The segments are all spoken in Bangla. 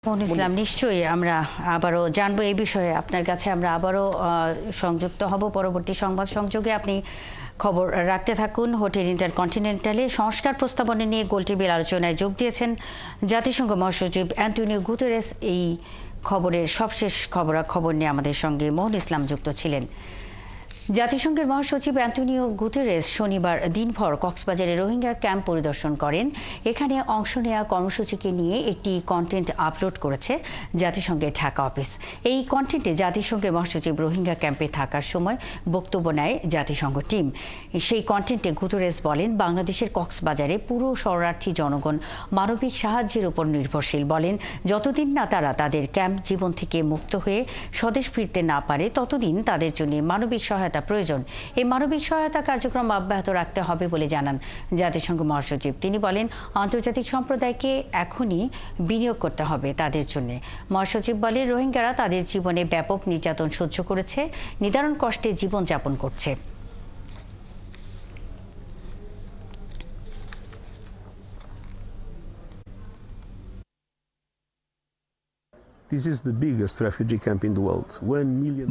মনির ইসলাম, নিশ্চয়ই আমরা আবারও জানবো এই বিষয়ে। আপনার কাছে আমরা আবারও সংযুক্ত হব পরবর্তী সংবাদ সংযোগে। আপনি খবর রাখতে থাকুন। হোটেল ইন্টারকন্টিনেন্টালে সংস্কার প্রস্তাবনা নিয়ে গোলটেবিল আলোচনায় যোগ দিয়েছেন জাতিসংঘ মহাসচিব অ্যান্টোনিও গুতেরেস। এই খবরের সবশেষ খবরাখবর নিয়ে আমাদের সঙ্গে মনির ইসলাম যুক্ত ছিলেন। জাতিসংঘের মহাসচিব অ্যান্টোনিও গুতেরেস শনিবার দিনভর কক্সবাজারে রোহিঙ্গা ক্যাম্প পরিদর্শন করেন। এখানে অংশ নেওয়া কর্মসূচিকে নিয়ে একটি কন্টেন্ট আপলোড করেছে জাতিসংঘের ঢাকা অফিস। এই কন্টেন্টে জাতিসংঘের মহাসচিব রোহিঙ্গা ক্যাম্পে থাকার সময় বক্তব্য নেয় জাতিসংঘ টিম। সেই কন্টেন্টে গুতেরেস বলেন, বাংলাদেশের কক্সবাজারে পুরো শরণার্থী জনগণ মানবিক সাহায্যের উপর নির্ভরশীল। বলেন, যতদিন না তারা তাদের ক্যাম্প জীবন থেকে মুক্ত হয়ে স্বদেশ ফিরতে না পারে ততদিন তাদের জন্য মানবিক সহায়তা প্রয়োজন। এই মানবিক সহায়তা কার্যক্রম অব্যাহত রাখতে হবে বলে জানান জাতিসংঘ মহাসচিব। তিনি বলেন, আন্তর্জাতিক সম্প্রদায়কে এখনই বিনিয়োগ করতে হবে তাদের জন্য। মহাসচিব বলেন, রোহিঙ্গারা তাদের জীবনে ব্যাপক নির্যাতন সহ্য করেছে, নিদারুণ কষ্টে জীবনযাপন করছে।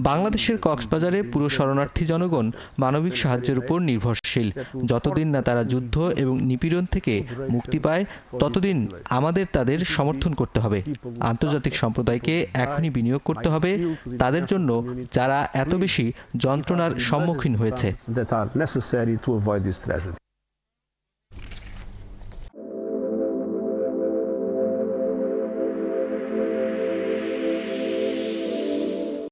বাংলাদেশের কক্সবাজারে পুরো শরণার্থী জনগণ মানবিক সাহায্যের উপর নির্ভরশীল। যতদিন না তারা যুদ্ধ এবং নিপীড়ন থেকে মুক্তি পায় ততদিন আমাদের তাদের সমর্থন করতে হবে। আন্তর্জাতিক সম্প্রদায়কে এখনই বিনিয়োগ করতে হবে তাদের জন্য যারা এত বেশি যন্ত্রণার সম্মুখীন হয়েছে।